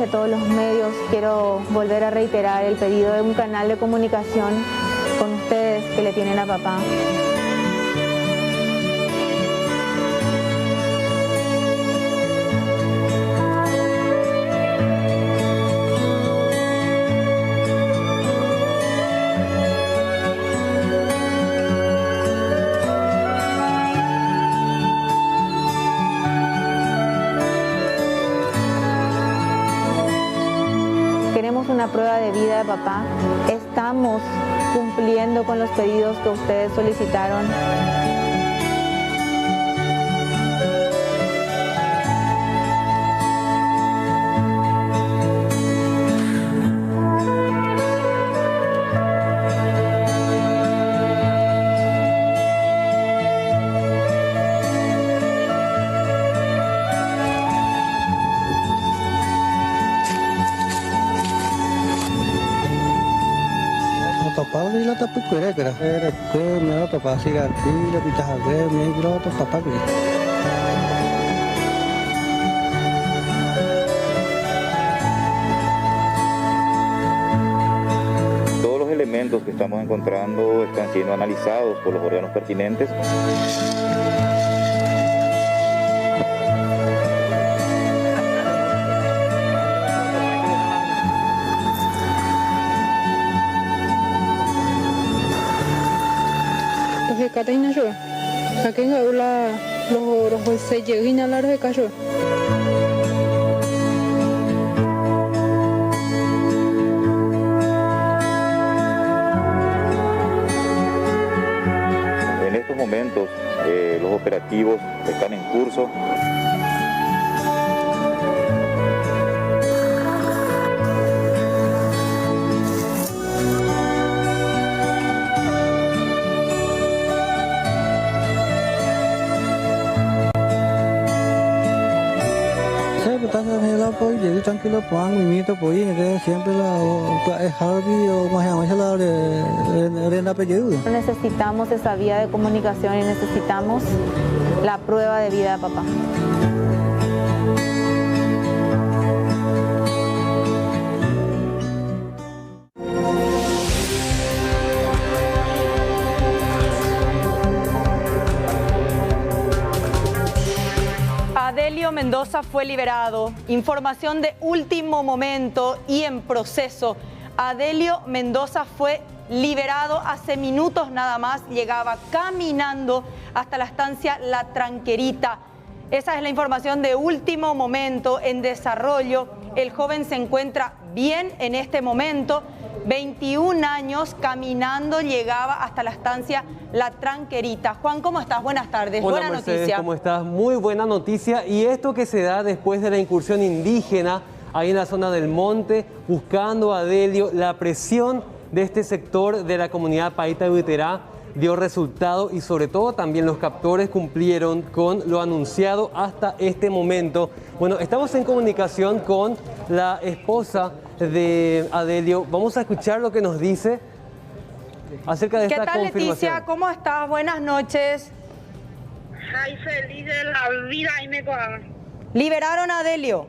de todos los medios, quiero volver a reiterar el pedido de un canal de comunicación con ustedes que le tienen a papá. Queremos una prueba de vida de papá. Estamos cumpliendo con los pedidos que ustedes solicitaron. Tapar y la tapé cuera que me lo tapar así la pita que me lo tapar que todos los elementos que estamos encontrando están siendo analizados por los órganos pertinentes. Katanya yo, aquí en Aula los se llegan a la de cayo. En estos momentos los operativos están en curso. pues llegué tranquilo pues mimito pues siempre la es Harvey o más la de apellido. Necesitamos esa vía de comunicación y necesitamos la prueba de vida de papá. Adelio Mendoza fue liberado. Información de último momento y en proceso. Adelio Mendoza fue liberado hace minutos nada más. Llegaba caminando hasta la estancia La Tranquerita. Esa es la información de último momento en desarrollo. El joven se encuentra bien en este momento. 21 años caminando llegaba hasta la estancia La Tranquerita. Juan, ¿cómo estás? Buenas tardes. Hola, buena Mercedes, noticia. ¿cómo estás? Muy buena noticia. Y esto que se da después de la incursión indígena ahí en la zona del monte, buscando a Adelio, la presión de este sector de la comunidad Paita de Uiterá dio resultado y sobre todo también los captores cumplieron con lo anunciado hasta este momento. Bueno, estamos en comunicación con la esposa de Adelio. Vamos a escuchar lo que nos dice acerca de esta confirmación. ¿Qué tal, Leticia? ¿Cómo estás? Buenas noches. Ay, feliz de la vida y me cojan. ¿Liberaron a Adelio?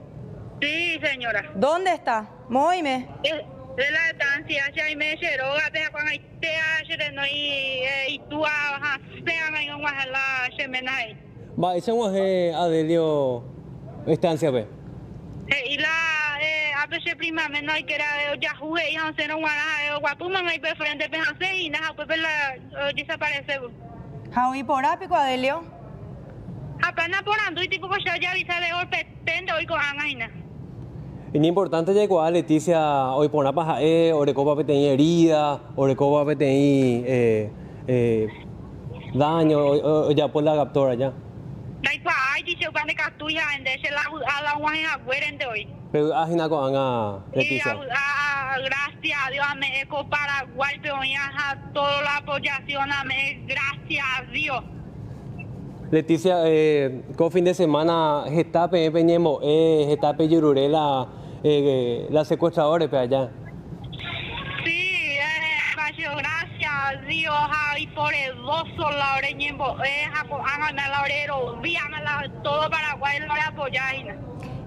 Sí, señora. ¿Dónde está? Moime. De la estancia, ya me llegó, gatea con ahí, te ayer no y tú a sean ahí un la shemenai. Va, echamos Adelio estancia B. Y la a veces prima me no hay que era ya jugué y han sido una guapuma me pe frente pe hace y nada pues la desaparece. Jaui por ápico Adelio. Apenas por ando y tipo pues ya dice de golpe tende hoy con Anaina. Y ni importante llegó a Leticia hoy por una paja, orecopa petení herida, orecopa petení daño, o ya por la captora ya. Ay, dice que ande catuya en de la a la guaya güerente hoy. Pero ajina con Ana Leticia. Gracias a Dios, me eco Paraguay, pero ya toda la apoyación, gracias a Dios. Leticia, con fin de semana, Getape, Peñemo, Getape, Yururé, la secuestradora, para allá. Sí, gracias a Dios, y por el dos la oreñembo, la orero, víame todo Paraguay, la apoyar.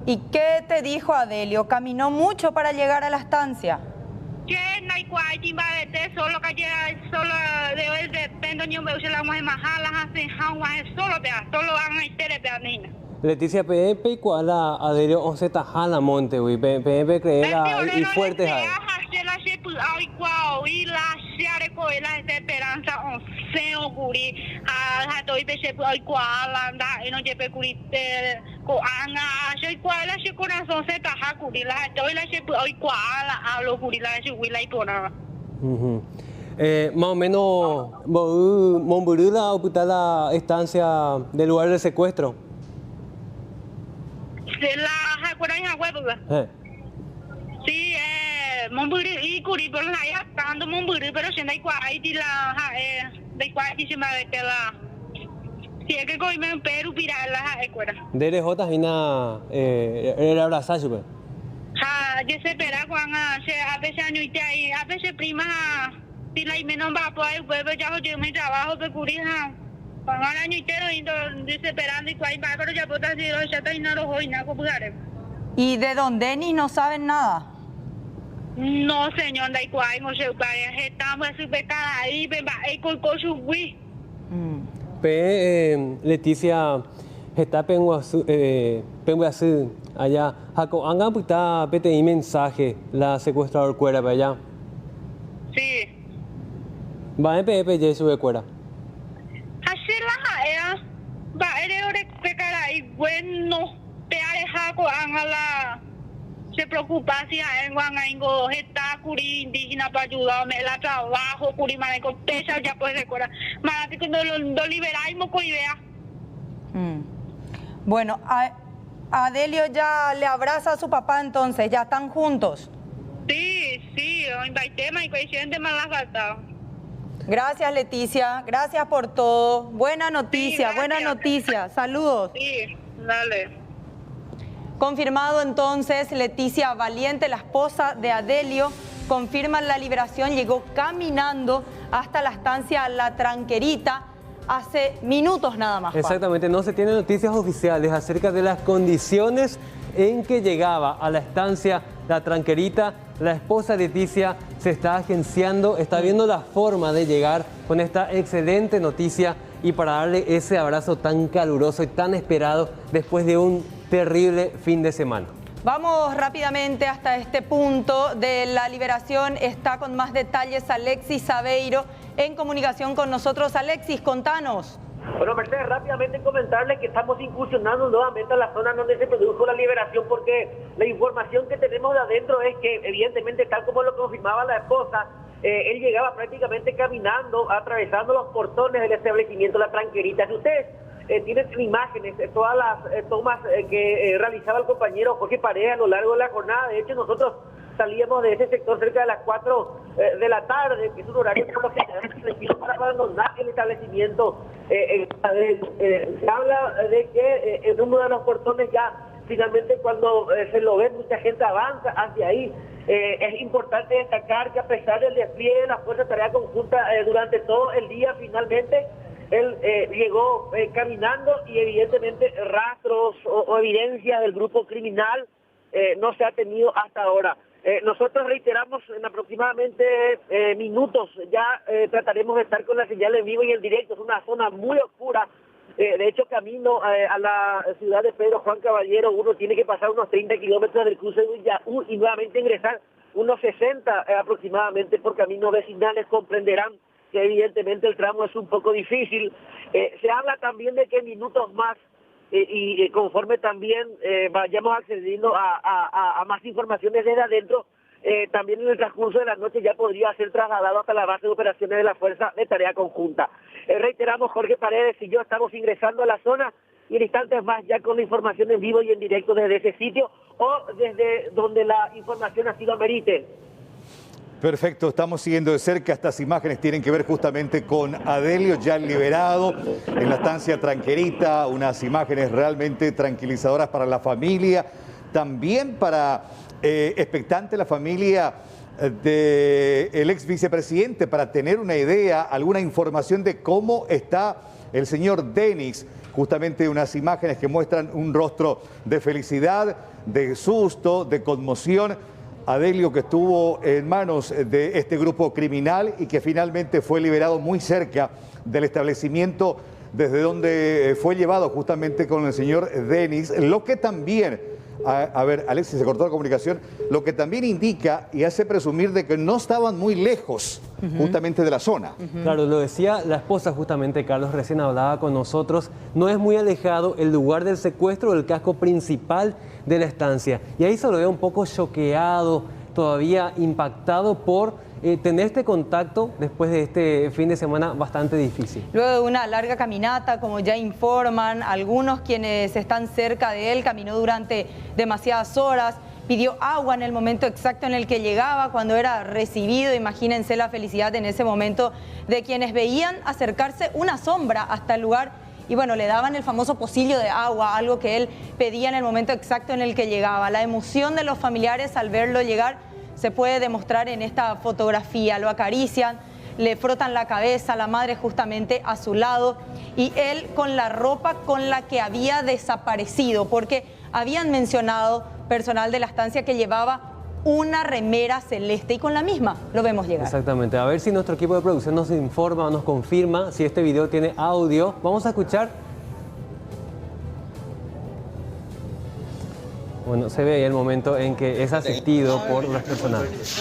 ¿Y qué te dijo Adelio? ¿Caminó mucho para llegar a la estancia? Que no hay cual timba de solo que solo de hoy depende de un la más mahala hacen hawa solo han itere nina. Leticia, PEP y cuál Adelio 11 tajala monte, güey. PEP creer y fuerte hay. La shepu ay cuau y la share ko la esperanza 11 guri ha to ibe shepu ay cuala anda y no llepe guri ko anga soy cuala she corazón se taja guri la to la shepu ay cuala hablo guri la she wi la ipona. Más o menos, Monburula o la estancia del lugar del secuestro. Se la acuerdan ya huevo. Sí, Monburi y Curi por la ya tanto Monburi pero si no hay cual y la de cual y se me de la si es que coi me Perú pira la escuela. Dere J Gina el abrazo super. Ha, yo se espera cuando se a veces año y ahí a veces prima si la y menos va pues ya yo me trabajo de Curi ha. Cuando año entero y desesperando y cual pero ya puedo decir ya está y no lo voy nada con ¿Y de dónde ni no saben nada? No, señor, da igual, no se vaya, estamos súper cara ahí, ven, va, con su wii. Leticia, está penguasu allá. Jaco, anga puta PTI mensaje, la secuestrador cuera para allá. Sí. Va en PEP ya sube cuera. Así la va, eres de cara ahí, bueno, te ha dejado anga la. Se preocupa si hay en está curi indígena para ayudarme la trabajo curi mane con pesa ya puede recordar marati que no liberamos con idea. Bueno, Adelio ya le abraza a su papá entonces, ya están juntos. Sí, invité a mi presidente me la falta. Gracias Leticia, gracias por todo. Buena noticia, sí, buena noticia. Saludos. Sí, dale. Confirmado entonces, Leticia Valiente, la esposa de Adelio, confirma la liberación, llegó caminando hasta la estancia La Tranquerita hace minutos nada más. Exactamente, no se tienen noticias oficiales acerca de las condiciones en que llegaba a la estancia La Tranquerita. La esposa Leticia se está agenciando, está viendo la forma de llegar con esta excelente noticia y para darle ese abrazo tan caluroso y tan esperado después de un terrible fin de semana. Vamos rápidamente hasta este punto de la liberación. Está con más detalles Alexis Sabeiro en comunicación con nosotros. Alexis, contanos. Bueno, Mercedes, rápidamente comentarles que estamos incursionando nuevamente a la zona donde se produjo la liberación porque la información que tenemos de adentro es que, evidentemente, tal como lo confirmaba la esposa, él llegaba prácticamente caminando, atravesando los portones del establecimiento La Tranquerita. Si ustedes tienen imágenes, todas las tomas que realizaba el compañero Jorge Paredes a lo largo de la jornada, de hecho nosotros salíamos de ese sector cerca de las 4 de la tarde, que es un horario por lo general establecido para abandonar el establecimiento. Se habla de que en uno de los portones ya finalmente cuando se lo ve mucha gente avanza hacia ahí. Es importante destacar que a pesar del despliegue de la Fuerza de Tarea Conjunta durante todo el día, finalmente él llegó caminando y evidentemente rastros o evidencias del grupo criminal no se ha tenido hasta ahora. Nosotros reiteramos en aproximadamente minutos, ya trataremos de estar con la señal en vivo y en directo. Es una zona muy oscura. De hecho, camino a la ciudad de Pedro Juan Caballero, uno tiene que pasar unos 30 kilómetros del cruce de Villaú y nuevamente ingresar unos 60 aproximadamente por caminos vecinales. Comprenderán que evidentemente el tramo es un poco difícil. Se habla también de que en minutos más y conforme también vayamos accediendo a más informaciones desde adentro, también en el transcurso de la noche ya podría ser trasladado hasta la base de operaciones de la Fuerza de Tarea Conjunta. Reiteramos, Jorge Paredes y yo estamos ingresando a la zona y en instantes más ya con la información en vivo y en directo desde ese sitio o desde donde la información así lo amerite. Perfecto, estamos siguiendo de cerca. Estas imágenes tienen que ver justamente con Adelio ya liberado en la estancia Tranquerita, unas imágenes realmente tranquilizadoras para la familia, también para expectante la familia del ex vicepresidente, para tener una idea, alguna información de cómo está el señor Denis. Justamente unas imágenes que muestran un rostro de felicidad, de susto, de conmoción. Adelio, que estuvo en manos de este grupo criminal y que finalmente fue liberado muy cerca del establecimiento desde donde fue llevado justamente con el señor Denis, lo que también, a ver, Alexis, se cortó la comunicación, lo que también indica y hace presumir de que no estaban muy lejos justamente de la zona. Claro, lo decía la esposa justamente, Carlos recién hablaba con nosotros, no es muy alejado el lugar del secuestro del casco principal de la estancia. Y ahí se lo ve un poco choqueado, todavía impactado por tener este contacto después de este fin de semana bastante difícil. Luego de una larga caminata, como ya informan algunos quienes están cerca de él, caminó durante demasiadas horas, pidió agua en el momento exacto en el que llegaba, cuando era recibido. Imagínense la felicidad en ese momento de quienes veían acercarse una sombra hasta el lugar y bueno, le daban el famoso pocillo de agua, algo que él pedía en el momento exacto en el que llegaba. La emoción de los familiares al verlo llegar se puede demostrar en esta fotografía. Lo acarician, le frotan la cabeza, la madre justamente a su lado y él con la ropa con la que había desaparecido, porque habían mencionado personal de la estancia que llevaba una remera celeste y con la misma lo vemos llegar. Exactamente. A ver si nuestro equipo de producción nos informa o nos confirma si este video tiene audio. Vamos a escuchar. Bueno, se ve ahí el momento en que es asistido por los personajes.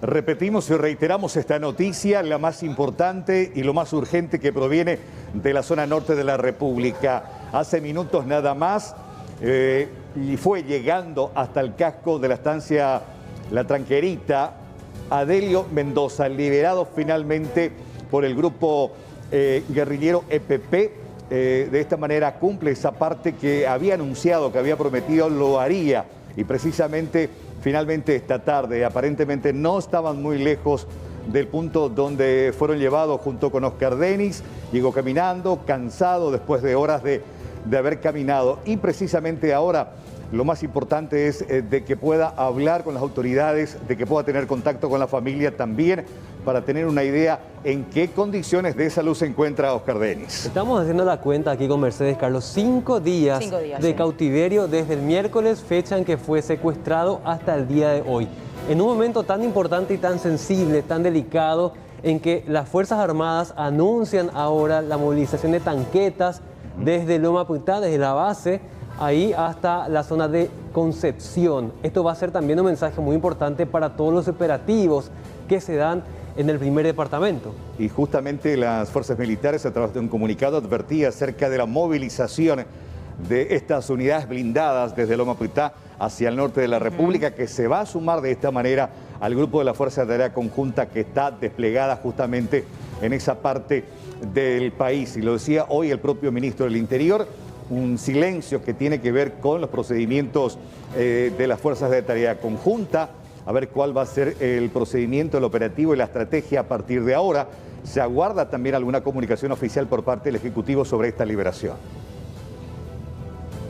Repetimos y reiteramos esta noticia, la más importante y lo más urgente que proviene de la zona norte de la República. Hace minutos nada más y fue llegando hasta el casco de la estancia La Tranquerita, Adelio Mendoza, liberado finalmente por el grupo guerrillero EPP. De esta manera cumple esa parte que había anunciado, que había prometido, lo haría. Y precisamente, finalmente esta tarde, aparentemente no estaban muy lejos del punto donde fueron llevados junto con Oscar Denis. Llegó caminando, cansado después de horas de haber caminado. Y precisamente ahora lo más importante es de que pueda hablar con las autoridades, de que pueda tener contacto con la familia también, para tener una idea en qué condiciones de salud se encuentra Oscar Denis. Estamos haciendo la cuenta aquí con Mercedes, Carlos. 5 días de sí. cautiverio desde el miércoles, fecha en que fue secuestrado, hasta el día de hoy. En un momento tan importante y tan sensible, tan delicado, en que las Fuerzas Armadas anuncian ahora la movilización de tanquetas desde Loma Putá, desde la base, ahí hasta la zona de Concepción. Esto va a ser también un mensaje muy importante para todos los operativos que se dan en el primer departamento. Y justamente las fuerzas militares, a través de un comunicado, advertía acerca de la movilización de estas unidades blindadas desde Loma Putá hacia el norte de la República, que se va a sumar de esta manera al grupo de la Fuerza de Tarea Conjunta que está desplegada justamente en esa parte del país. Y lo decía hoy el propio ministro del Interior, un silencio que tiene que ver con los procedimientos de las Fuerzas de Tarea Conjunta, a ver cuál va a ser el procedimiento, el operativo y la estrategia a partir de ahora. Se aguarda también alguna comunicación oficial por parte del Ejecutivo sobre esta liberación.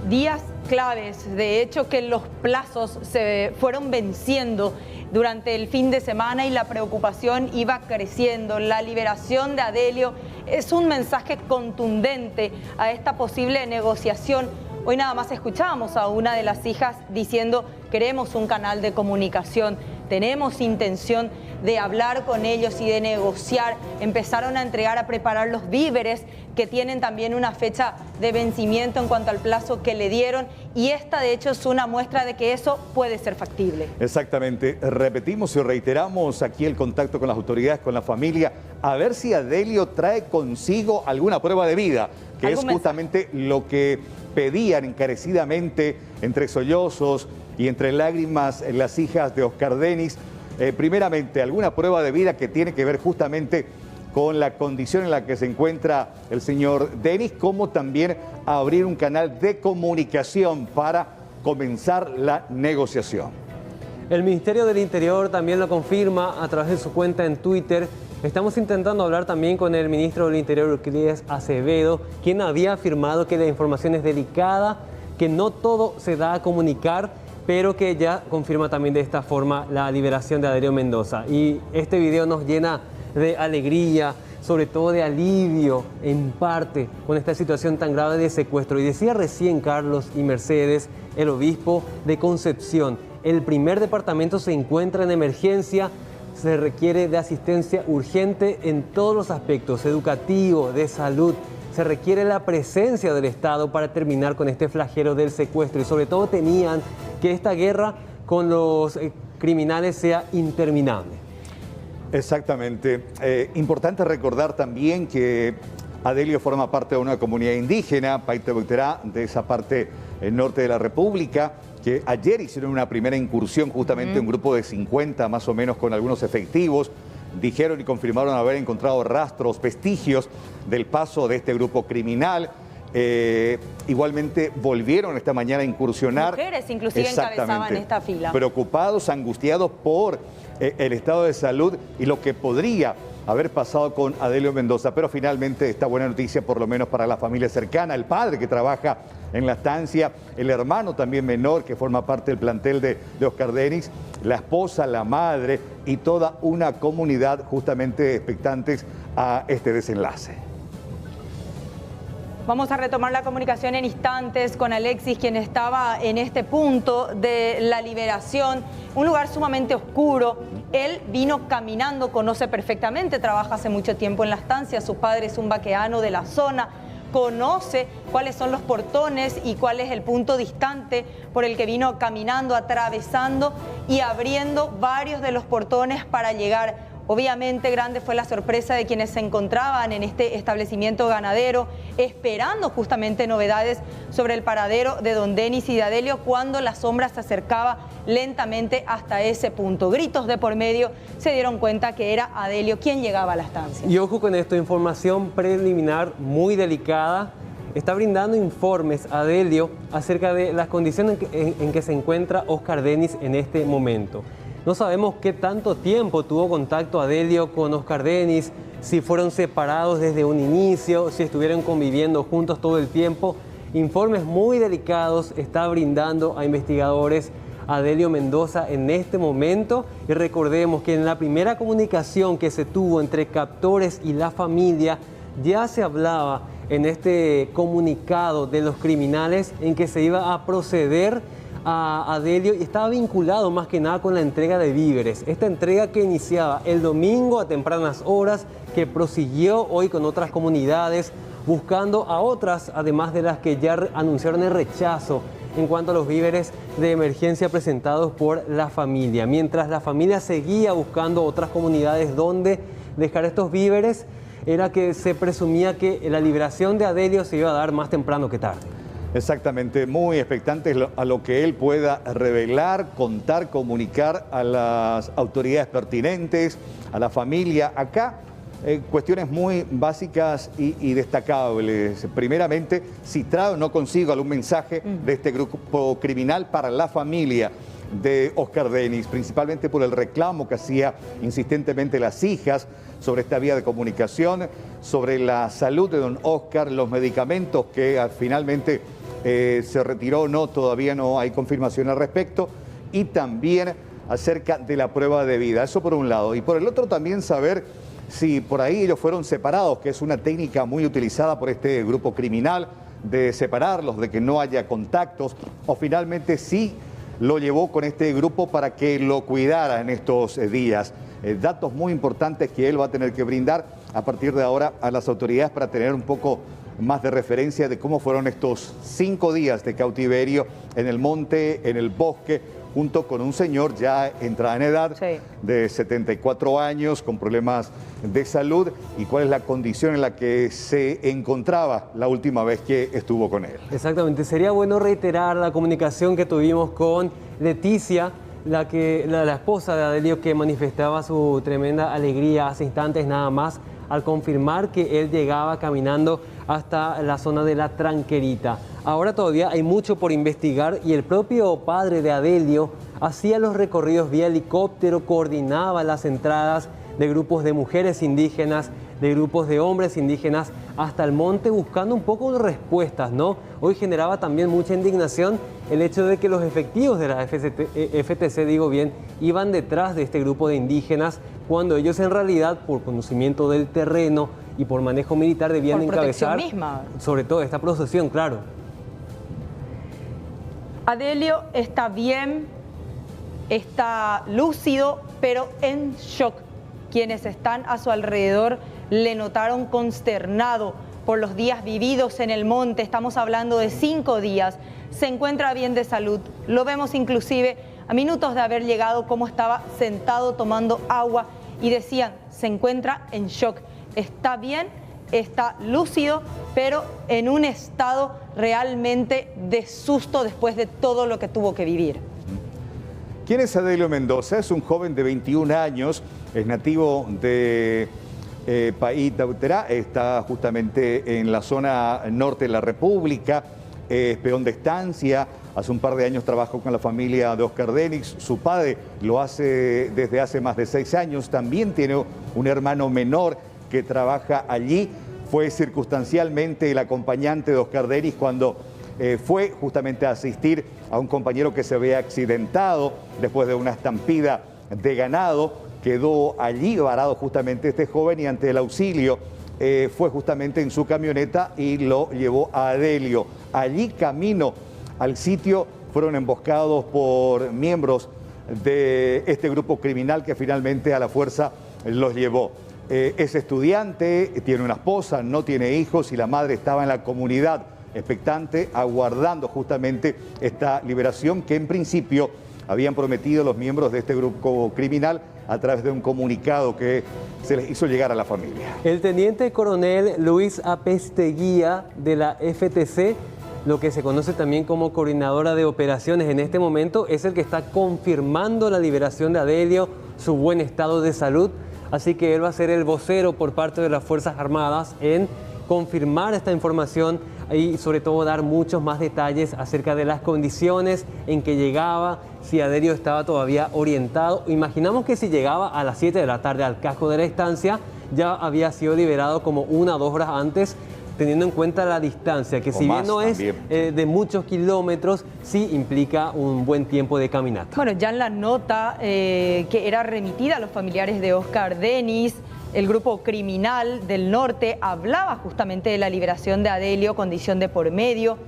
Días claves, de hecho, que los plazos se fueron venciendo durante el fin de semana y la preocupación iba creciendo. La liberación de Adelio es un mensaje contundente a esta posible negociación. Hoy nada más escuchábamos a una de las hijas diciendo: queremos un canal de comunicación, tenemos intención de hablar con ellos y de negociar. Empezaron a entregar, a preparar los víveres que tienen también una fecha de vencimiento en cuanto al plazo que le dieron, y esta de hecho es una muestra de que eso puede ser factible. Exactamente, repetimos y reiteramos aquí el contacto con las autoridades, con la familia, a ver si Adelio trae consigo alguna prueba de vida, que es justamente lo que pedían encarecidamente entre sollozos y entre lágrimas las hijas de Oscar Denis. Primeramente, alguna prueba de vida que tiene que ver justamente con la condición en la que se encuentra el señor Denis, como también abrir un canal de comunicación para comenzar la negociación. El Ministerio del Interior también lo confirma a través de su cuenta en Twitter. Estamos intentando hablar también con el ministro del Interior, Euclides Acevedo, quien había afirmado que la información es delicada, que no todo se da a comunicar, pero que ya confirma también de esta forma la liberación de Adelio Mendoza. Y este video nos llena de alegría, sobre todo de alivio, en parte, con esta situación tan grave de secuestro. Y decía recién Carlos y Mercedes, el obispo de Concepción, el primer departamento se encuentra en emergencia, se requiere de asistencia urgente en todos los aspectos, educativo, de salud. Se requiere la presencia del Estado para terminar con este flagelo del secuestro y sobre todo temían que esta guerra con los criminales sea interminable. Exactamente. Importante recordar también que Adelio forma parte de una comunidad indígena, Paita Buiterá, de esa parte norte de la República, que ayer hicieron una primera incursión justamente un grupo de 50 más o menos con algunos efectivos. Dijeron y confirmaron haber encontrado rastros, vestigios del paso de este grupo criminal. Igualmente volvieron esta mañana a incursionar. Mujeres inclusive encabezaban esta fila. Preocupados, angustiados por el estado de salud y lo que podría haber pasado con Adelio Mendoza. Pero finalmente esta buena noticia, por lo menos para la familia cercana, el padre que trabaja en la estancia, el hermano también menor que forma parte del plantel de Oscar Denis, la esposa, la madre y toda una comunidad justamente expectantes a este desenlace. Vamos a retomar la comunicación en instantes con Alexis, quien estaba en este punto de la liberación, un lugar sumamente oscuro. Él vino caminando, conoce perfectamente, trabaja hace mucho tiempo en la estancia, su padre es un vaqueano de la zona, conoce cuáles son los portones y cuál es el punto distante por el que vino caminando, atravesando y abriendo varios de los portones para llegar. Obviamente grande fue la sorpresa de quienes se encontraban en este establecimiento ganadero, esperando justamente novedades sobre el paradero de don Denis y de Adelio, cuando la sombra se acercaba lentamente hasta ese punto. Gritos de por medio, se dieron cuenta que era Adelio quien llegaba a la estancia. Y ojo con esto, información preliminar muy delicada. Está brindando informes a Adelio acerca de las condiciones en que se encuentra Oscar Denis en este momento. No sabemos qué tanto tiempo tuvo contacto Adelio con Oscar Denis, si fueron separados desde un inicio, si estuvieron conviviendo juntos todo el tiempo. Informes muy delicados está brindando a investigadores Adelio Mendoza en este momento. Y recordemos que en la primera comunicación que se tuvo entre captores y la familia, ya se hablaba en este comunicado de los criminales en que se iba a proceder a Adelio y estaba vinculado más que nada con la entrega de víveres. Esta entrega que iniciaba el domingo a tempranas horas, que prosiguió hoy con otras comunidades, buscando a otras, además de las que ya anunciaron el rechazo en cuanto a los víveres de emergencia presentados por la familia. Mientras la familia seguía buscando otras comunidades donde dejar estos víveres, era que se presumía que la liberación de Adelio se iba a dar más temprano que tarde. Exactamente, muy expectantes a lo que él pueda revelar, contar, comunicar a las autoridades pertinentes, a la familia. Acá, cuestiones muy básicas y destacables. Primeramente, si trae o no consigo algún mensaje de este grupo criminal para la familia de Oscar Denis, principalmente por el reclamo que hacía insistentemente las hijas sobre esta vía de comunicación, sobre la salud de don Oscar, los medicamentos que finalmente se retiró o no, todavía no hay confirmación al respecto, y también acerca de la prueba de vida. Eso por un lado. Y por el otro también saber si por ahí ellos fueron separados, que es una técnica muy utilizada por este grupo criminal, de separarlos, de que no haya contactos, o finalmente sí lo llevó con este grupo para que lo cuidara en estos días. Datos muy importantes que él va a tener que brindar a partir de ahora a las autoridades para tener un poco más de referencia de cómo fueron estos 5 días de cautiverio en el monte, en el bosque, junto con un señor ya entrada en edad, de 74 años, con problemas de salud, y cuál es la condición en la que se encontraba la última vez que estuvo con él. Exactamente, sería bueno reiterar la comunicación que tuvimos con Leticia, la esposa de Adelio, que manifestaba su tremenda alegría hace instantes nada más al confirmar que él llegaba caminando hasta la zona de la Tranquerita. Ahora todavía hay mucho por investigar y el propio padre de Adelio hacía los recorridos vía helicóptero, coordinaba las entradas de grupos de mujeres indígenas, de grupos de hombres indígenas hasta el monte buscando un poco de respuestas, ¿no? Hoy generaba también mucha indignación el hecho de que los efectivos de la FTC, iban detrás de este grupo de indígenas cuando ellos en realidad, por conocimiento del terreno y por manejo militar, debían encabezar sobre todo esta procesión, claro. Adelio está bien, está lúcido, pero en shock. Quienes están a su alrededor le notaron consternado por los días vividos en el monte. Estamos hablando de 5 días. Se encuentra bien de salud. Lo vemos inclusive a minutos de haber llegado cómo estaba sentado tomando agua y decían, se encuentra en shock. Está bien, está lúcido, pero en un estado realmente de susto después de todo lo que tuvo que vivir. ¿Quién es Adelio Mendoza? Es un joven de 21 años, es nativo de Paita Buiterá, está justamente en la zona norte de la República, es peón de estancia, hace un par de años trabajó con la familia de Oscar Denix, su padre lo hace desde hace más de 6 años, también tiene un hermano menor que trabaja allí, fue circunstancialmente el acompañante de Oscar Denix cuando fue justamente a asistir a un compañero que se había accidentado después de una estampida de ganado. Quedó allí varado justamente este joven y ante el auxilio fue justamente en su camioneta y lo llevó a Adelio. Allí camino al sitio fueron emboscados por miembros de este grupo criminal que finalmente a la fuerza los llevó. Es estudiante, tiene una esposa, no tiene hijos y la madre estaba en la comunidad expectante, aguardando justamente esta liberación que en principio habían prometido los miembros de este grupo criminal a través de un comunicado que se les hizo llegar a la familia. El teniente coronel Luis Apesteguía de la FTC, lo que se conoce también como coordinadora de operaciones en este momento, es el que está confirmando la liberación de Adelio, su buen estado de salud, así que él va a ser el vocero por parte de las Fuerzas Armadas en confirmar esta información y sobre todo dar muchos más detalles acerca de las condiciones en que llegaba, si Adelio estaba todavía orientado. Imaginamos que si llegaba a las 7 de la tarde al casco de la estancia, ya había sido liberado como 1 o 2 horas antes, teniendo en cuenta la distancia, que si bien no es de muchos kilómetros, sí implica un buen tiempo de caminata. Bueno, ya en la nota que era remitida a los familiares de Oscar Denix, el grupo criminal del norte hablaba justamente de la liberación de Adelio, condición de por medio,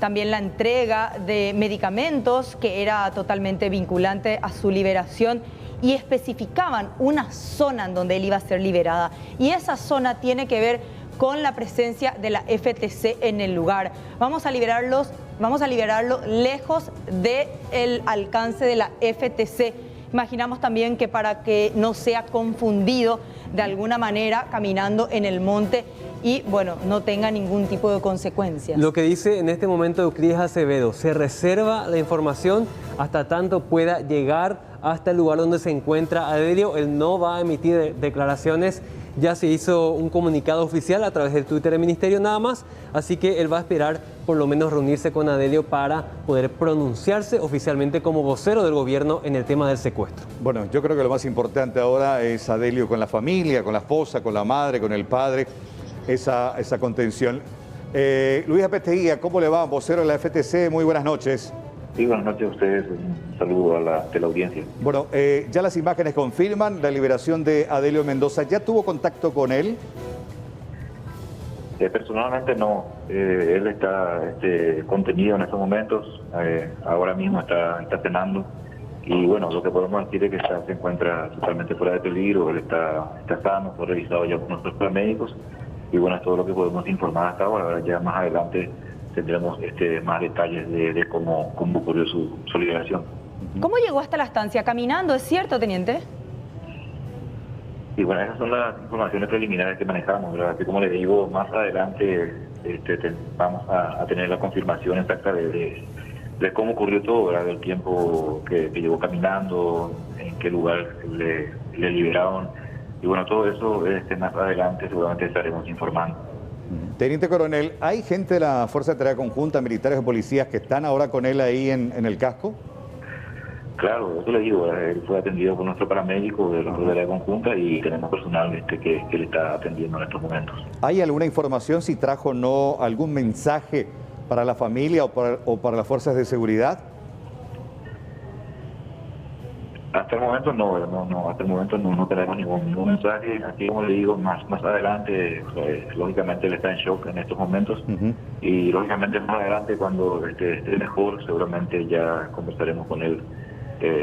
también la entrega de medicamentos que era totalmente vinculante a su liberación y especificaban una zona en donde él iba a ser liberada. Y esa zona tiene que ver con la presencia de la FTC en el lugar. Vamos a liberarlo lejos del alcance de la FTC. Imaginamos también que para que no sea confundido de alguna manera caminando en el monte y, bueno, no tenga ningún tipo de consecuencias. Lo que dice en este momento Euclides Acevedo, se reserva la información hasta tanto pueda llegar hasta el lugar donde se encuentra Adelio. Él no va a emitir declaraciones. Ya se hizo un comunicado oficial a través del Twitter del Ministerio nada más, así que él va a esperar por lo menos reunirse con Adelio para poder pronunciarse oficialmente como vocero del gobierno en el tema del secuestro. Bueno, yo creo que lo más importante ahora es Adelio con la familia, con la esposa, con la madre, con el padre, esa contención. Luis Apesteguía, ¿cómo le va? Vocero de la FTC, muy buenas noches. Sí, buenas noches a ustedes. Un saludo a la teleaudiencia. Bueno, ya las imágenes confirman la liberación de Adelio Mendoza. ¿Ya tuvo contacto con él? Personalmente no. Él está contenido en estos momentos. Ahora mismo está cenando. Y bueno, lo que podemos decir es que se encuentra totalmente fuera de peligro. Él está sano, fue revisado ya por nuestros paramédicos. Y bueno, es todo lo que podemos informar hasta ahora. Ahora ya más adelante tendremos más detalles de cómo ocurrió su liberación. ¿Cómo llegó hasta la estancia? ¿Caminando? ¿Es cierto, teniente? Y bueno, esas son las informaciones preliminares que manejamos, ¿verdad? Así como les digo, más adelante vamos a tener la confirmación exacta de cómo ocurrió todo, ¿verdad? Del tiempo que llevó caminando, en qué lugar le liberaron Y bueno, todo eso más adelante seguramente estaremos informando. Teniente Coronel, ¿hay gente de la Fuerza de Tarea Conjunta, militares o policías que están ahora con él ahí en el casco? Claro, eso le digo, él fue atendido por nuestro paramédico de la Fuerza de Tarea Conjunta y tenemos personal que le está atendiendo en estos momentos. ¿Hay alguna información si trajo o no algún mensaje para la familia o para las fuerzas de seguridad? Hasta el momento no, hasta el momento no tenemos ningún mensaje. Aquí, como le digo, más adelante, lógicamente él está en shock en estos momentos. Y lógicamente más adelante, cuando esté mejor, seguramente ya conversaremos con él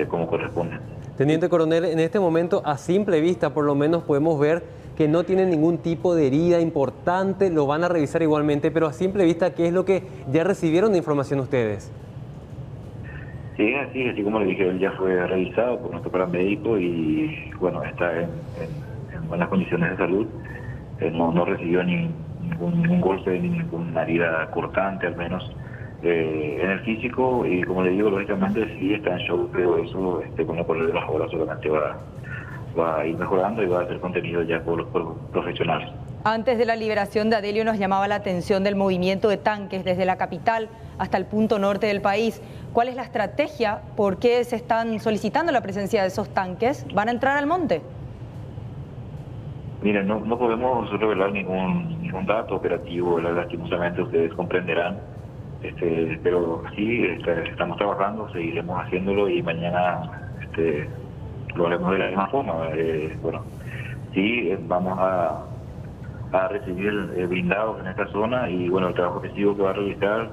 como corresponde. Teniente Coronel, en este momento, a simple vista, por lo menos podemos ver que no tiene ningún tipo de herida importante, lo van a revisar igualmente, pero a simple vista, ¿qué es lo que ya recibieron de información ustedes? Sí, así como le dije, él ya fue revisado por nuestro paramédico y bueno, está en buenas condiciones de salud. No recibió ningún golpe ni ninguna herida cortante, al menos en el físico, y como le digo, lógicamente sí está en shock, pero eso con el correr de las horas solamente va a ir mejorando y va a ser contenido ya por los profesionales. Antes de la liberación de Adelio nos llamaba la atención del movimiento de tanques desde la capital hasta el punto norte del país. ¿Cuál es la estrategia? ¿Por qué se están solicitando la presencia de esos tanques? ¿Van a entrar al monte? Miren, no podemos revelar ningún dato operativo, lastimosamente ustedes comprenderán, pero sí estamos trabajando, seguiremos haciéndolo y mañana lo haremos de la misma forma. Bueno, sí, vamos a recibir blindados en esta zona y bueno, el trabajo que va a realizar,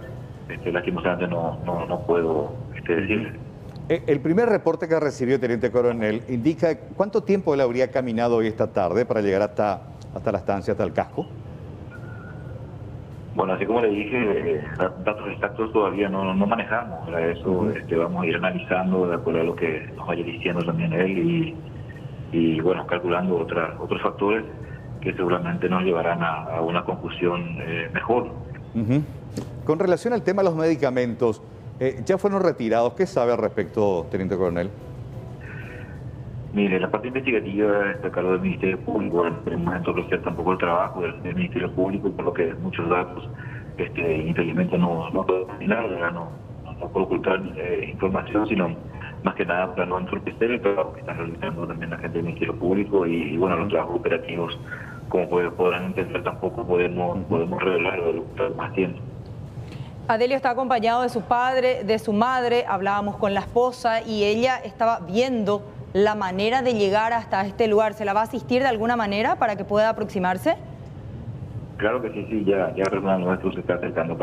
lastimosamente no puedo decirle. El primer reporte que recibió Teniente Coronel indica cuánto tiempo él habría caminado hoy esta tarde para llegar hasta la estancia, hasta el casco. Bueno, así como le dije, datos exactos todavía no manejamos. Para eso vamos a ir analizando de acuerdo a lo que nos vaya diciendo también él y bueno, calculando otros factores que seguramente nos llevarán a una conclusión mejor. Con relación al tema de los medicamentos, ¿ya fueron retirados? ¿Qué sabe al respecto, Teniente Coronel? Mire, la parte investigativa está a cargo del Ministerio Público. Tenemos en todo hacer tampoco el trabajo del Ministerio Público, por lo que muchos datos infelizmente no puedo terminar, no puedo ocultar información, sino más que nada para no entorpecer el trabajo que están realizando también la gente del Ministerio Público y bueno, los trabajos operativos, como podrán entender, tampoco podemos revelar más tiempo. Adelio está acompañado de su padre, de su madre, hablábamos con la esposa y ella estaba viendo la manera de llegar hasta este lugar. ¿Se la va a asistir de alguna manera para que pueda aproximarse? Claro que sí, ya personal nuestro se está acercando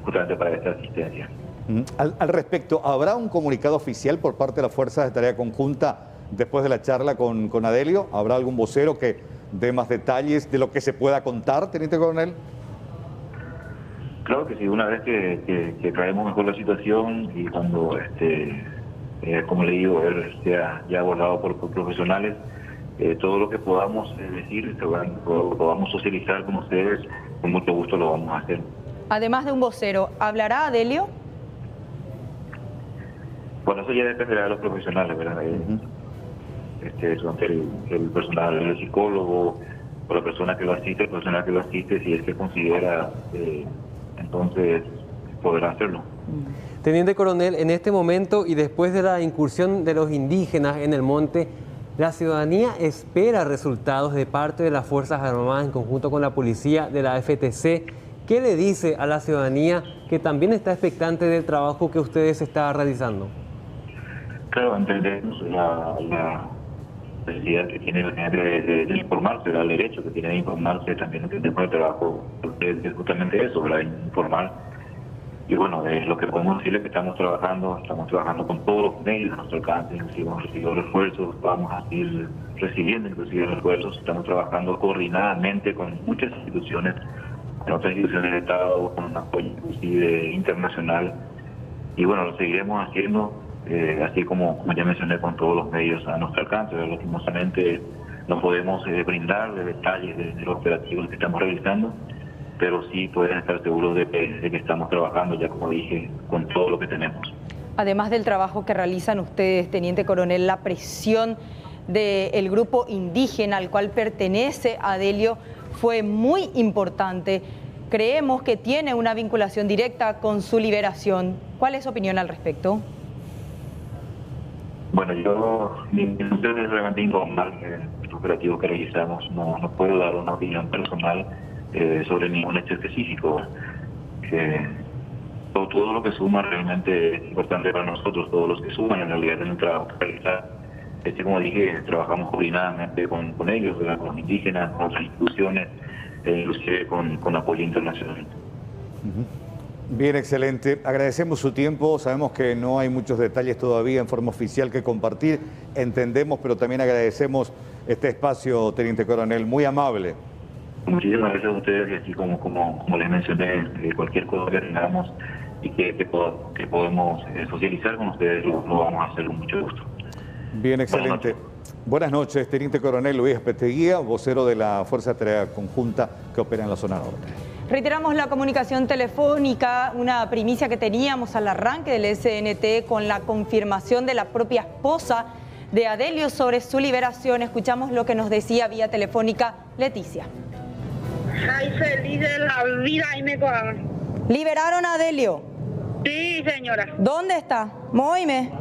justamente para esta asistencia. Al respecto, ¿habrá un comunicado oficial por parte de las Fuerzas de Tarea Conjunta después de la charla con Adelio? ¿Habrá algún vocero que dé más detalles de lo que se pueda contar, Teniente Coronel? Claro que sí, una vez que traemos mejor la situación y cuando, como le digo, él sea ya abordado por profesionales, todo lo que podamos decir, podamos socializar con ustedes, con mucho gusto lo vamos a hacer. Además de un vocero, ¿hablará Adelio? Bueno, eso ya dependerá de los profesionales, ¿verdad? El personal, el psicólogo, o la persona que lo asiste, el personal que lo asiste, si es que considera, entonces podrá hacerlo. Teniente Coronel, en este momento y después de la incursión de los indígenas en el monte, la ciudadanía espera resultados de parte de las Fuerzas Armadas en conjunto con la policía de la FTC. ¿Qué le dice a la ciudadanía que también está expectante del trabajo que ustedes están realizando? Claro, entendemos la necesidad que tiene la gente de informarse, el derecho que tiene de informarse, también entendemos el trabajo, es justamente eso, la informar. Y bueno, lo que podemos decirle es que estamos trabajando con todos los medios a nuestro alcance, hemos recibido refuerzos, vamos a ir recibiendo inclusive refuerzos, estamos trabajando coordinadamente con muchas instituciones, con otras instituciones de Estado, con un apoyo inclusive internacional, y bueno, lo seguiremos haciendo, así como ya mencioné, con todos los medios a nuestro alcance. Lastimosamente no podemos brindar detalles de los operativos que estamos realizando, pero sí pueden estar seguros de que estamos trabajando, ya como dije, con todo lo que tenemos. Además del trabajo que realizan ustedes, Teniente Coronel, la presión del grupo indígena al cual pertenece Adelio fue muy importante. Creemos que tiene una vinculación directa con su liberación. ¿Cuál es su opinión al respecto? Bueno, mi intención es realmente informal el operativo que realizamos. No puedo dar una opinión personal sobre ningún hecho específico. Todo lo que suma realmente es importante para nosotros, todos los que suman en realidad en el trabajo que realizar. Como dije, trabajamos coordinadamente con ellos, ¿verdad? Con los indígenas, con otras instituciones, inclusive con apoyo internacional. Bien, excelente. Agradecemos su tiempo. Sabemos que no hay muchos detalles todavía en forma oficial que compartir. Entendemos, pero también agradecemos este espacio, Teniente Coronel. Muy amable. Muchísimas gracias a ustedes y así como les mencioné, cualquier cosa que tengamos y que podemos socializar con ustedes, lo vamos a hacer con mucho gusto. Bien, excelente. Buenas noches, Teniente Coronel Luis Peteguía, vocero de la Fuerza de Tarea Conjunta que opera en la zona norte. Reiteramos la comunicación telefónica, una primicia que teníamos al arranque del SNT con la confirmación de la propia esposa de Adelio sobre su liberación. Escuchamos lo que nos decía vía telefónica Leticia. Ay, feliz de la vida y me cojan. ¿Liberaron a Adelio? Sí, señora. ¿Dónde está? Moime.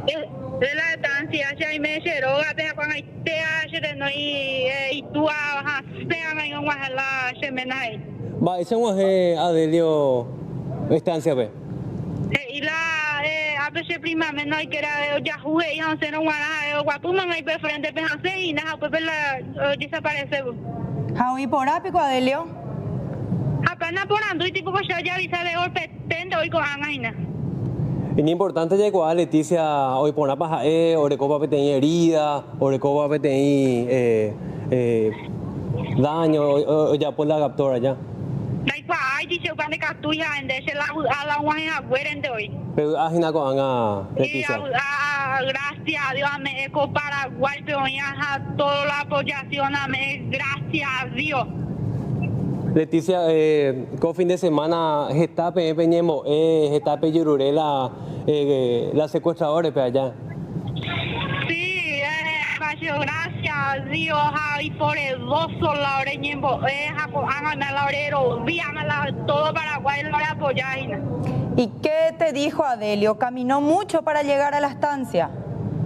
De la estancia, ya me lleroga, te cuando te ayer no y tú a sean en un la semenai. Va, ese es Adelio estancia pe. Y la a veces prima me no hay que era ya jugué y no se no guana guapuma no hay pe frente pe hace y nada pues la desaparece. Jaui por ápico Adelio. Apenas por ando y tipo que ya avisa de golpe tendo hoy con Anaina. Es importante llegó a Leticia hoy por una paja, orecopa pe tenía herida, orecopa pe tenía daño, o ya por la captura ya. Dai qua ai dice van de captura en de se la a guana güeren de hoy. Pero ajina con Ana Leticia. Gracias a Dios, me eco Paraguay, pero ya toda la apoyación, gracias a Dios. Leticia, con fin de semana, Getape, Peñemo, Getape, Yururé, la secuestradora, pe allá. Sí, gracias a Dios, y por el dos la Ñembo, la orero, todo Paraguay, la apoyar. ¿Y qué te dijo Adelio? ¿Caminó mucho para llegar a la estancia?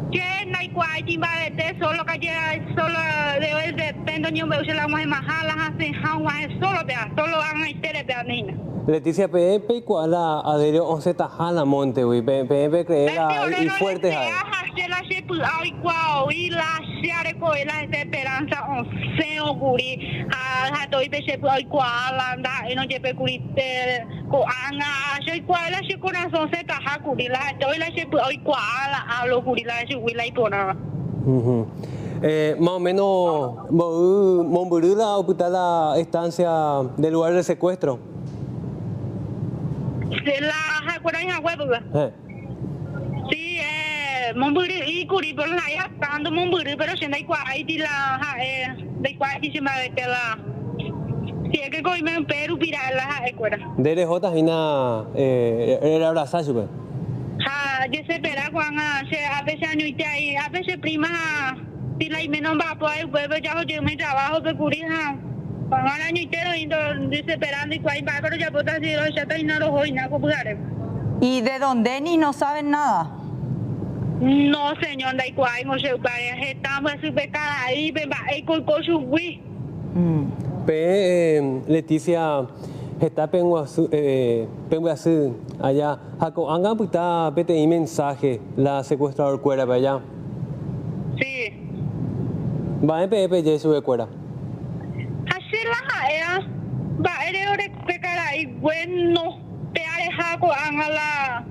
Que no hay cual, solo que solo de hoy depende de un beso la mujer más hacen solo van a estar de anina. Leticia, Pepe y cuál Adelio 11 tajala monte, güey. Pepe creerá y fuerte ahí. Y la shareco y la esperanza 11 ocurri a estoy pese por cual anda y no lleve curite con ana yo cual la se corazón se taja curi la estoy la se por cual hablo curi la se huila y pona. Más o menos Momburula oculta la estancia del lugar de secuestro. De la jacuaraña huevo. Sí, Momburi y curi por la ya tanto Momburi pero se da igual y la de igual y se me de la si es que coi me pero pira la escuela. De rejota hina era abrazar super. Yo se espera cuando se a veces año y a veces prima si la y menos va pues ya yo me trabajo de curija. Cuando el año entero y esperando y cuál pero ya puedo decir ya está y no lo voy nada popular. ¿Y de dónde ni no saben nada? No, señor, da igual, no se puede. Estamos súper cara ahí, con su wii. Leticia, está penguazú allá. Jaco, anga puta PTI mensaje la secuestrador cuera para allá. Sí. Va en PPP ya sube cuera. Así la va de cara y bueno, te ha dejado a la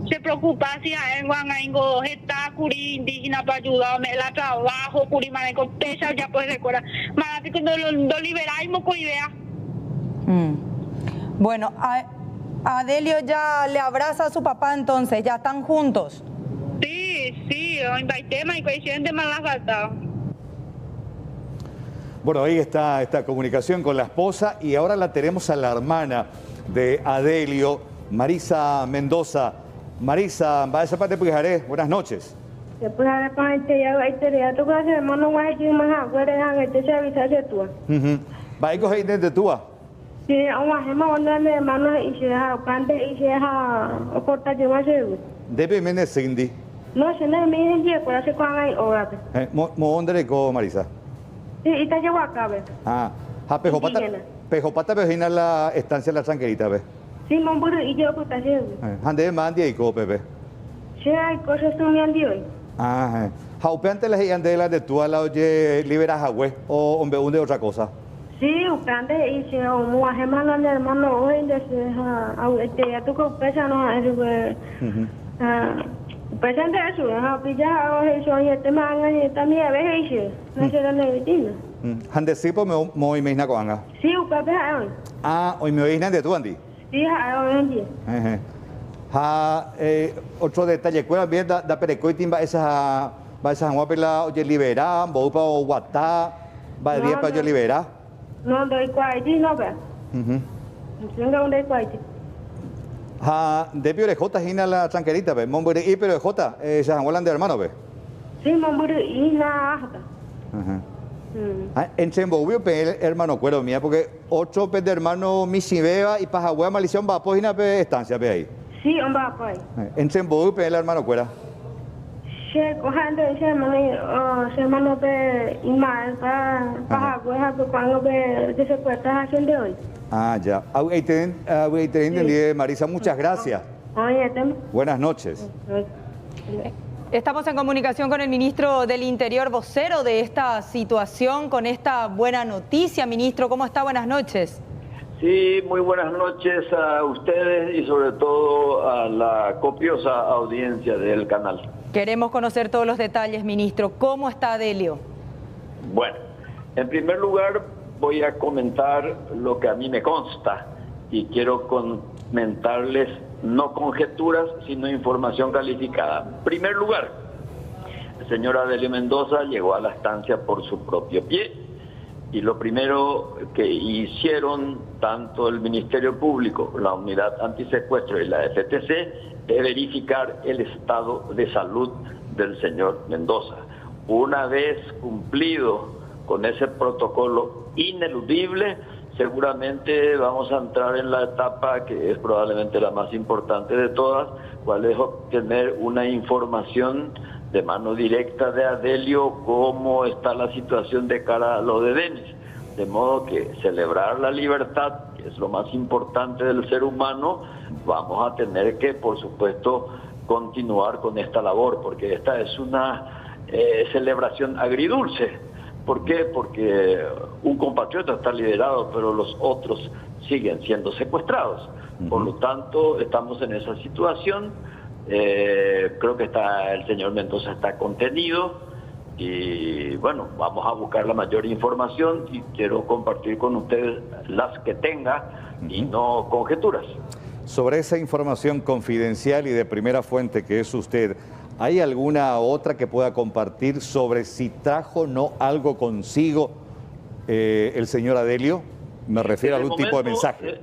se preocupa si en Guangaingo está curi indígena para ayudarme la trabajo curi manejo pesa ya puede recuerda más que lo liberamos con idea. Bueno, Adelio ya le abraza a su papá entonces, ya están juntos. Sí, invité y presidente me la falta. Bueno, ahí está esta comunicación con la esposa y ahora la tenemos a la hermana de Adelio, Marisa Mendoza. Marisa, va a esa parte Pujaré, buenas noches. Después ahora con este ya tu clase hermano guay aquí más agua dejan este servicio de tu. Va a coger de tua. Sí, aún hacemos onda de hermano y se deja cante y se deja corta de más seguro. Debe menes Cindy. No se le me dice por hacer con ahí ahora. Mo dónde le co Marisa. Sí, y está llevado acá, ¿ves? Ah, Pejopata vecina la estancia de la Tranquerita, ¿ves? Sí, Momburu y yo puta seguro. Ande mandi y co Pepe. Sí, hay cosas que me han dicho. Ah, Jaupeante les iban de la de tu a la oye liberas a güey o hombre de otra cosa. Sí, grande y se o hermano de hermano hoy de se ya tu pesa no es pesan de eso, pilla hoy soy este manga y también a veces no se dan de Ande sí pues me imagina con anga. Sí, papá hoy. Ah, hoy me oían de tu andi. Sí, hoy. Otro detalle, ¿cuál bien da perecoitin va esa guapela oye libera, bopa o guatá, va de día para yo libera. No doy cuarti no ve. Tengo un doy cuarti. De orejota hina la Tranquerita, ve. Mombure y pero orejota, se han de hermano, ve. Sí, Mombure y na hasta. En Chembovio, hermano, cuero mía, porque 8 de hermano misibeba y pajagüea maldición va a pojina pe estancia, ve ahí. Sí, on va pues. En Chembovio, el hermano cuera. Se cojando ese hermano pe imal pajagüea cuando ve de secuestras haciendo hoy. Ah, ya. Ahí te entendí, Marisa, muchas gracias. Buenas noches. Estamos en comunicación con el ministro del Interior, vocero de esta situación, con esta buena noticia. Ministro, ¿cómo está? Buenas noches. Sí, muy buenas noches a ustedes y sobre todo a la copiosa audiencia del canal. Queremos conocer todos los detalles, ministro. ¿Cómo está Adelio? Bueno, en primer lugar voy a comentar lo que a mí me consta y quiero comentarles no conjeturas, sino información calificada. En primer lugar, el señor Adelio Mendoza llegó a la estancia por su propio pie y lo primero que hicieron tanto el Ministerio Público, la Unidad Antisecuestro y la FTC es verificar el estado de salud del señor Mendoza. Una vez cumplido con ese protocolo ineludible, seguramente vamos a entrar en la etapa que es probablemente la más importante de todas, cual es obtener una información de mano directa de Adelio, cómo está la situación de cara a lo de Denis. De modo que celebrar la libertad, que es lo más importante del ser humano, vamos a tener que, por supuesto, continuar con esta labor, porque esta es una celebración agridulce. ¿Por qué? Porque un compatriota está liberado, pero los otros siguen siendo secuestrados. Por lo tanto, estamos en esa situación. Creo que el señor Mendoza está contenido y bueno, vamos a buscar la mayor información y quiero compartir con ustedes las que tenga y no conjeturas. Sobre esa información confidencial y de primera fuente que es usted, ¿hay alguna otra que pueda compartir sobre si trajo o no algo consigo el señor Adelio? Me refiero a algún tipo de mensaje.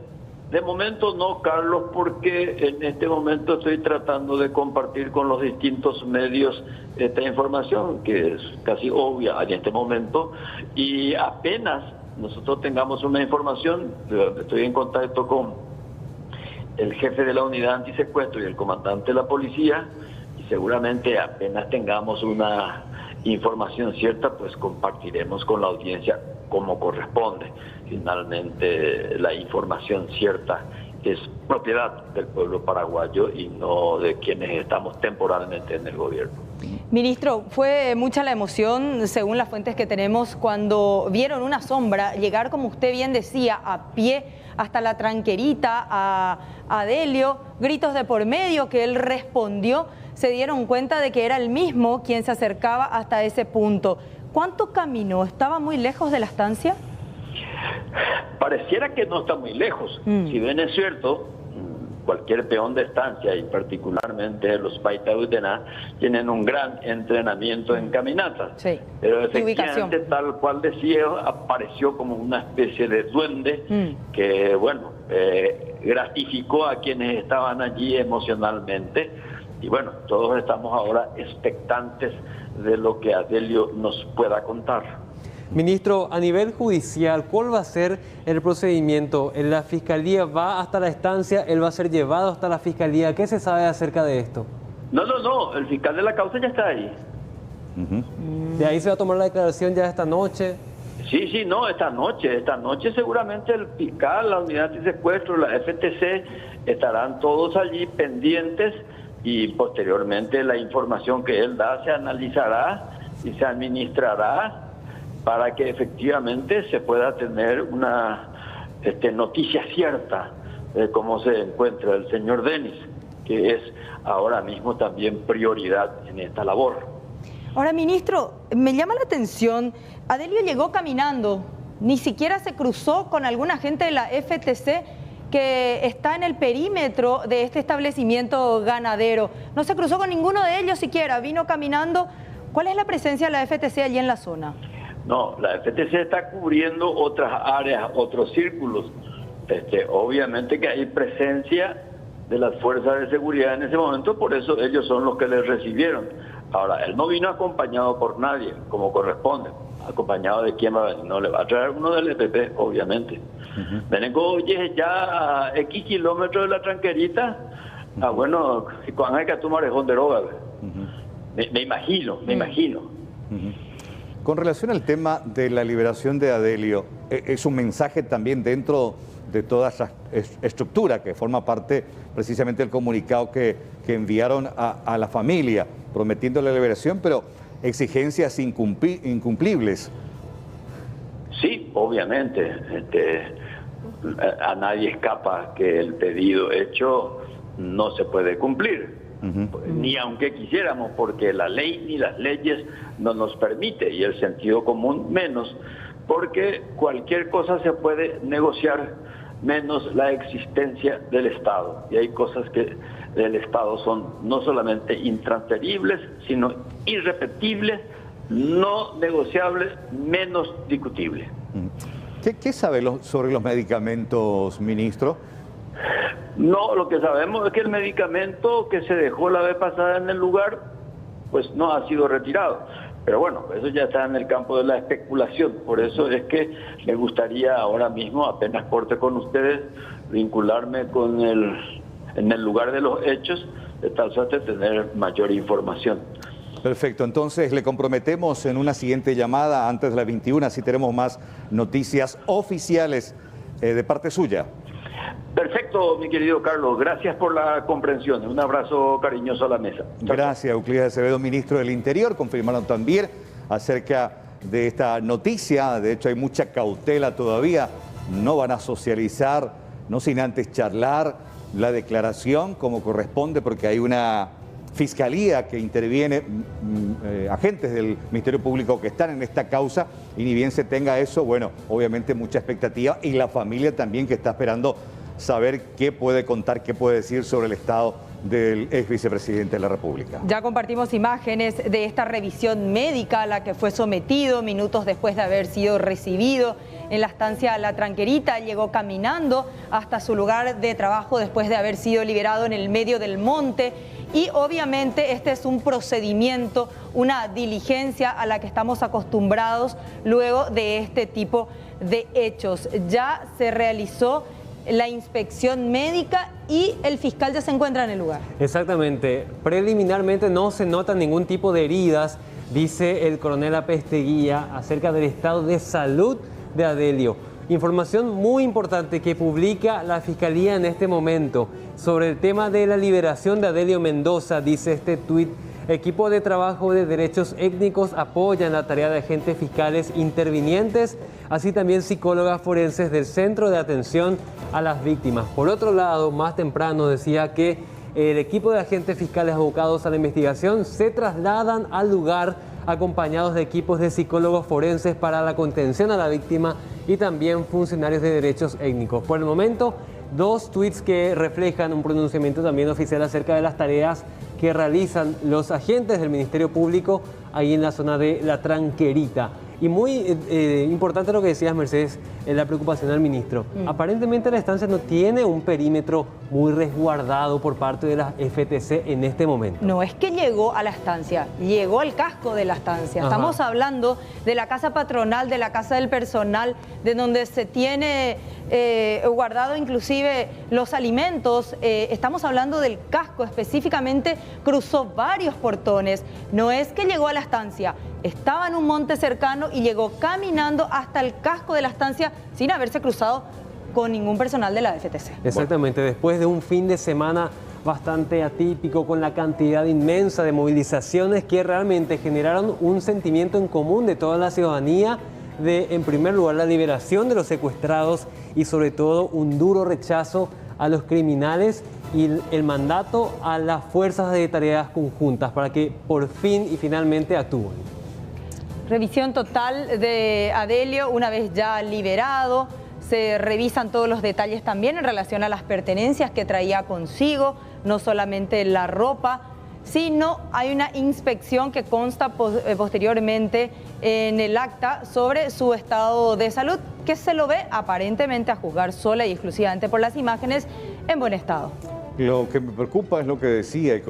De momento no, Carlos, porque en este momento estoy tratando de compartir con los distintos medios esta información, que es casi obvia en este momento, y apenas nosotros tengamos una información, estoy en contacto con el jefe de la unidad antisecuestro y el comandante de la policía, y seguramente apenas tengamos una información cierta, pues compartiremos con la audiencia como corresponde. Finalmente, la información cierta es propiedad del pueblo paraguayo y no de quienes estamos temporalmente en el gobierno. Ministro, fue mucha la emoción, según las fuentes que tenemos, cuando vieron una sombra llegar, como usted bien decía, a pie hasta la Tranquerita, a Adelio, gritos de por medio que él respondió, se dieron cuenta de que era el mismo quien se acercaba hasta ese punto. ¿Cuánto caminó? ¿Estaba muy lejos de la estancia? Pareciera que no está muy lejos. Si bien es cierto, cualquier peón de estancia y particularmente los Paitabutená tienen un gran entrenamiento en caminatas. Sí. Pero efectivamente, tal cual decía, apareció como una especie de duende que, bueno, gratificó a quienes estaban allí emocionalmente. Y bueno, todos estamos ahora expectantes de lo que Adelio nos pueda contar. Ministro, a nivel judicial, ¿cuál va a ser el procedimiento? ¿La Fiscalía va hasta la estancia? ¿Él va a ser llevado hasta la Fiscalía? ¿Qué se sabe acerca de esto? No, el fiscal de la causa ya está ahí. ¿De ahí se va a tomar la declaración ya esta noche? Sí, no, esta noche seguramente el fiscal, la unidad de secuestro, la FTC, estarán todos allí pendientes y posteriormente la información que él da se analizará y se administrará para que efectivamente se pueda tener una noticia cierta de cómo se encuentra el señor Denis, que es ahora mismo también prioridad en esta labor. Ahora, ministro, me llama la atención, Adelio llegó caminando, ni siquiera se cruzó con algún agente de la FTC que está en el perímetro de este establecimiento ganadero. No se cruzó con ninguno de ellos siquiera, vino caminando. ¿Cuál es la presencia de la FTC allí en la zona? No, la FTC está cubriendo otras áreas, otros círculos. Obviamente que hay presencia de las fuerzas de seguridad en ese momento, por eso ellos son los que les recibieron. Ahora, él no vino acompañado por nadie, como corresponde. ¿Acompañado de quién va a venir? No, le va a traer uno del EPP, obviamente. Vengo, oye, ya a X kilómetros de la tranquerita. Bueno, cuando hay que tomar el honderoga. Me imagino. Con relación al tema de la liberación de Adelio, es un mensaje también dentro de toda esa estructura que forma parte precisamente del comunicado que enviaron a la familia, prometiendo la liberación, pero exigencias incumplibles. Sí, obviamente. A nadie escapa que el pedido hecho no se puede cumplir. Ni aunque quisiéramos, porque la ley ni las leyes no nos permite, y el sentido común menos, porque cualquier cosa se puede negociar, menos la existencia del Estado. Y hay cosas que del Estado son no solamente intransferibles, sino irrepetibles, no negociables, menos discutibles. ¿Qué sabe sobre los medicamentos, ministro? No, lo que sabemos es que el medicamento que se dejó la vez pasada en el lugar, pues no ha sido retirado. Pero bueno, eso ya está en el campo de la especulación. Por eso es que me gustaría ahora mismo, apenas corte con ustedes, vincularme en el lugar de los hechos, de tal suerte tener mayor información. Perfecto, entonces le comprometemos en una siguiente llamada antes de las 21, así tenemos más noticias oficiales de parte suya. Perfecto, mi querido Carlos. Gracias por la comprensión. Un abrazo cariñoso a la mesa. Gracias, Euclides Acevedo, ministro del Interior. Confirmaron también acerca de esta noticia. De hecho, hay mucha cautela todavía. No van a socializar, no sin antes charlar la declaración como corresponde, porque hay una fiscalía que interviene, agentes del Ministerio Público que están en esta causa, y ni bien se tenga eso, bueno, obviamente mucha expectativa, y la familia también que está esperando saber qué puede contar, qué puede decir sobre el estado del ex vicepresidente de la República. Ya compartimos imágenes de esta revisión médica a la que fue sometido minutos después de haber sido recibido en la estancia La Tranquerita. Llegó caminando hasta su lugar de trabajo después de haber sido liberado en el medio del monte. Y obviamente este es un procedimiento, una diligencia a la que estamos acostumbrados luego de este tipo de hechos. Ya se realizó la inspección médica y el fiscal ya se encuentra en el lugar. Exactamente. Preliminarmente no se nota ningún tipo de heridas, dice el coronel Apesteguía, acerca del estado de salud de Adelio. Información muy importante que publica la Fiscalía en este momento sobre el tema de la liberación de Adelio Mendoza. Dice este tuit: equipo de trabajo de derechos étnicos apoyan la tarea de agentes fiscales intervinientes, así también psicólogas forenses del Centro de Atención a las Víctimas. Por otro lado, más temprano decía que el equipo de agentes fiscales abocados a la investigación se trasladan al lugar acompañados de equipos de psicólogos forenses para la contención a la víctima y también funcionarios de derechos étnicos. Por el momento, dos tweets que reflejan un pronunciamiento también oficial acerca de las tareas que realizan los agentes del Ministerio Público ahí en la zona de La Tranquerita. Y muy importante lo que decías, Mercedes, en la preocupación del ministro. Aparentemente la estancia no tiene un perímetro muy resguardado por parte de la FTC en este momento. No es que llegó a la estancia, llegó al casco de la estancia. Ajá. Estamos hablando de la casa patronal, de la casa del personal, de donde se tiene guardado inclusive los alimentos. Estamos hablando del casco específicamente, cruzó varios portones. No es que llegó a la estancia, estaba en un monte cercano y llegó caminando hasta el casco de la estancia sin haberse cruzado con ningún personal de la FTC. Exactamente, después de un fin de semana bastante atípico, con la cantidad inmensa de movilizaciones que realmente generaron un sentimiento en común de toda la ciudadanía de, en primer lugar, la liberación de los secuestrados y sobre todo un duro rechazo a los criminales y el mandato a las fuerzas de tareas conjuntas para que por fin y finalmente actúen. Revisión total de Adelio una vez ya liberado. Se revisan todos los detalles también en relación a las pertenencias que traía consigo, no solamente la ropa, sino hay una inspección que consta posteriormente en el acta sobre su estado de salud, que se lo ve aparentemente, a juzgar sola y exclusivamente por las imágenes, en buen estado. Lo que me preocupa es lo que decía y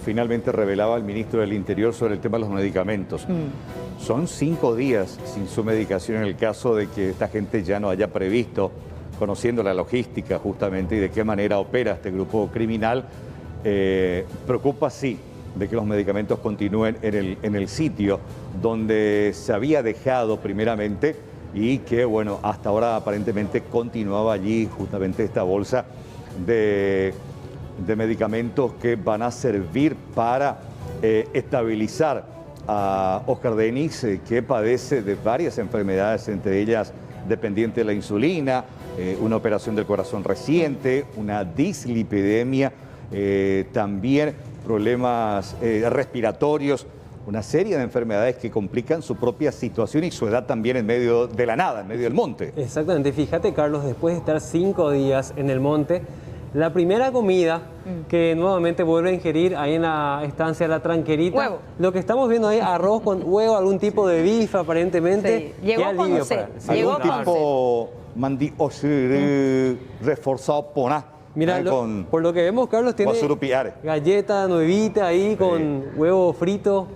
finalmente revelaba el ministro del Interior sobre el tema de los medicamentos. Son 5 días sin su medicación en el caso de que esta gente ya no haya previsto, conociendo la logística justamente y de qué manera opera este grupo criminal. Preocupa sí de que los medicamentos continúen en el sitio donde se había dejado primeramente y que, bueno, hasta ahora aparentemente continuaba allí justamente esta bolsa de medicamentos que van a servir para estabilizar a Oscar Denis, que padece de varias enfermedades, entre ellas dependiente de la insulina, una operación del corazón reciente, una dislipidemia, también problemas respiratorios, una serie de enfermedades que complican su propia situación y su edad también en medio de la nada, en medio del monte. Exactamente, fíjate, Carlos, después de estar 5 días en el monte, la primera comida que nuevamente vuelve a ingerir ahí en la estancia de la Tranquerita, huevo. Lo que estamos viendo ahí, arroz con huevo, algún tipo de bife aparentemente. Sí. Llegó con sed. Algún tipo mandi reforzado por nada. Mira, por lo que vemos, Carlos, tiene galleta nuevita ahí con huevo frito,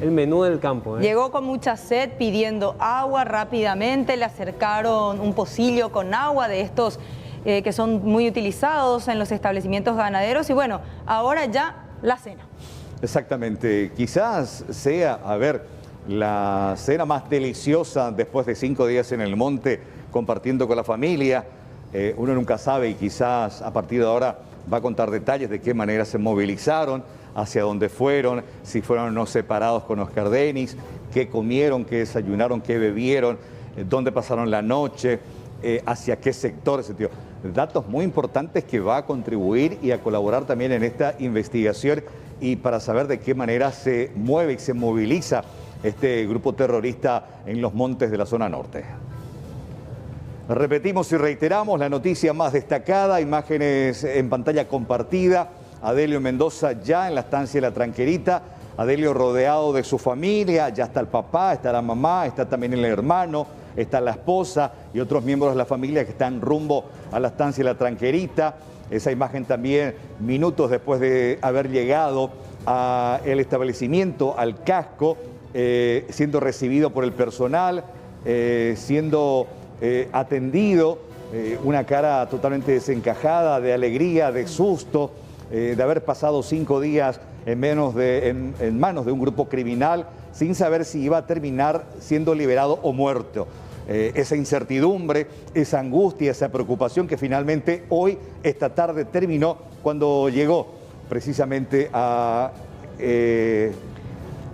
el menú del campo. Llegó con mucha sed pidiendo agua rápidamente, le acercaron un pocillo con agua de estos que son muy utilizados en los establecimientos ganaderos y bueno, ahora ya la cena. Exactamente, quizás sea, la cena más deliciosa después de 5 días en el monte compartiendo con la familia. Uno nunca sabe y quizás a partir de ahora va a contar detalles de qué manera se movilizaron, hacia dónde fueron, si fueron o no separados con Oscar Denis, qué comieron, qué desayunaron, qué bebieron, dónde pasaron la noche, hacia qué sector, datos muy importantes que va a contribuir y a colaborar también en esta investigación y para saber de qué manera se mueve y se moviliza este grupo terrorista en los montes de la zona norte. Repetimos y reiteramos la noticia más destacada, imágenes en pantalla compartida, Adelio Mendoza ya en la estancia de la Tranquerita, Adelio rodeado de su familia, ya está el papá, está la mamá, está también el hermano, está la esposa y otros miembros de la familia que están rumbo a la estancia de la Tranquerita. Esa imagen también minutos después de haber llegado al establecimiento, al casco, siendo recibido por el personal, siendo atendido, una cara totalmente desencajada, de alegría, de susto, de haber pasado 5 días en manos de un grupo criminal sin saber si iba a terminar siendo liberado o muerto. Esa incertidumbre, esa angustia, esa preocupación que finalmente hoy, esta tarde, terminó cuando llegó precisamente a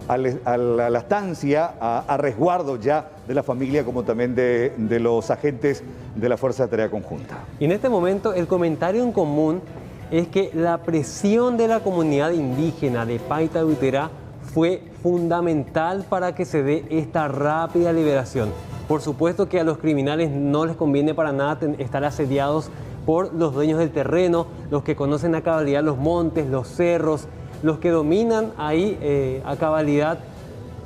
la estancia, a resguardo ya de la familia como también de los agentes de la Fuerza de Tarea Conjunta. Y en este momento el comentario en común es que la presión de la comunidad indígena de Paita Buiterá fue fundamental para que se dé esta rápida liberación. Por supuesto que a los criminales no les conviene para nada estar asediados por los dueños del terreno, los que conocen a cabalidad los montes, los cerros, los que dominan ahí a cabalidad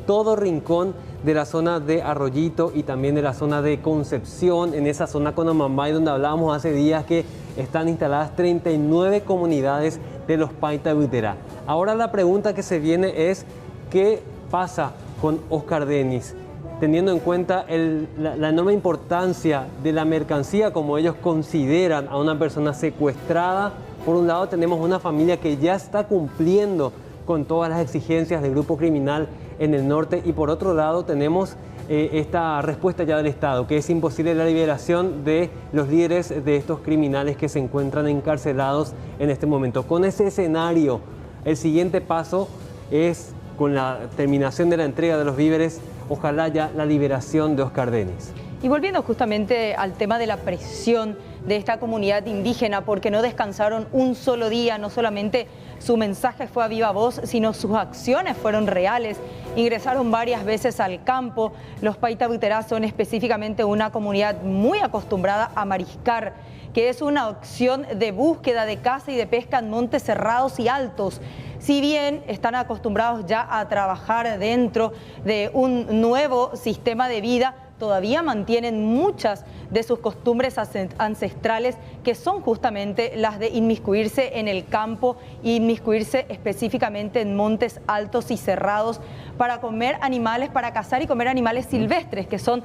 todo rincón de la zona de Arroyito y también de la zona de Concepción, en esa zona con Amambay, donde hablábamos hace días que están instaladas 39 comunidades de los Paita Buiterá. Ahora la pregunta que se viene es, ¿qué pasa con Oscar Denis? Teniendo en cuenta la enorme importancia de la mercancía, como ellos consideran a una persona secuestrada. Por un lado tenemos una familia que ya está cumpliendo con todas las exigencias del grupo criminal en el norte, y por otro lado tenemos esta respuesta ya del Estado, que es imposible la liberación de los líderes de estos criminales que se encuentran encarcelados en este momento. Con ese escenario, el siguiente paso es, con la terminación de la entrega de los víveres, ojalá ya la liberación de Oscar Denis. Y volviendo justamente al tema de la presión de esta comunidad indígena, porque no descansaron un solo día, no solamente su mensaje fue a viva voz, sino sus acciones fueron reales. Ingresaron varias veces al campo. Los Paita Buiterá son específicamente una comunidad muy acostumbrada a mariscar, que es una opción de búsqueda de caza y de pesca en montes cerrados y altos. Si bien están acostumbrados ya a trabajar dentro de un nuevo sistema de vida, todavía mantienen muchas de sus costumbres ancestrales, que son justamente las de inmiscuirse en el campo, inmiscuirse específicamente en montes altos y cerrados para comer animales, para cazar y comer animales silvestres, que son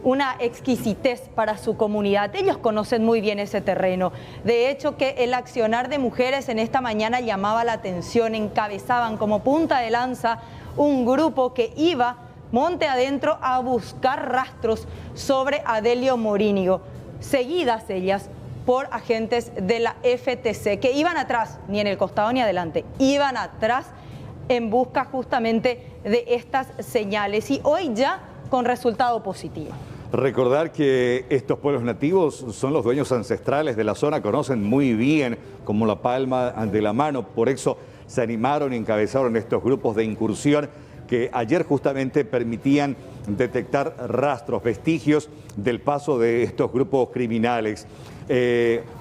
una exquisitez para su comunidad. Ellos conocen muy bien ese terreno. De hecho, que el accionar de mujeres en esta mañana llamaba la atención. Encabezaban como punta de lanza un grupo que iba monte adentro a buscar rastros sobre Adelio Morínigo, seguidas ellas por agentes de la FTC, que iban atrás, ni en el costado ni adelante, iban atrás en busca justamente de estas señales, y hoy ya con resultado positivo. Recordar que estos pueblos nativos son los dueños ancestrales de la zona, conocen muy bien como la palma de la mano, por eso se animaron y encabezaron estos grupos de incursión que ayer justamente permitían detectar rastros, vestigios del paso de estos grupos criminales.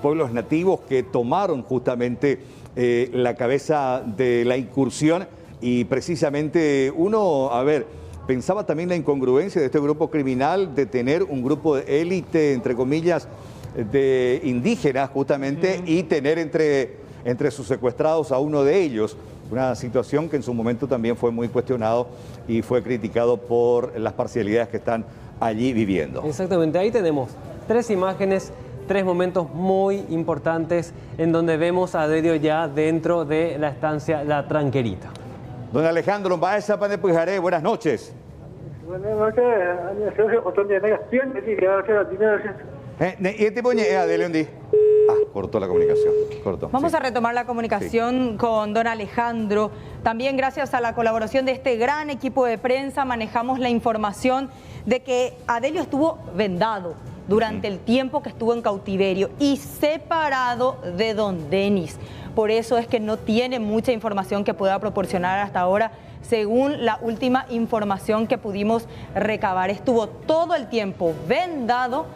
Pueblos nativos que tomaron justamente la cabeza de la incursión, y precisamente uno, pensaba también la incongruencia de este grupo criminal de tener un grupo de élite, entre comillas, de indígenas justamente, y tener entre sus secuestrados a uno de ellos. Una situación que en su momento también fue muy cuestionado y fue criticado por las parcialidades que están allí viviendo. Exactamente, ahí tenemos 3 imágenes, 3 momentos muy importantes en donde vemos a Adelio ya dentro de la estancia La Tranquerita. Don Alejandro Baeza Panepujaré, buenas noches. Buenas noches, cortó la comunicación. Vamos a retomar la comunicación con don Alejandro. También gracias a la colaboración de este gran equipo de prensa manejamos la información de que Adelio estuvo vendado durante el tiempo que estuvo en cautiverio y separado de don Denis. Por eso es que no tiene mucha información que pueda proporcionar hasta ahora. Según la última información que pudimos recabar, estuvo todo el tiempo vendado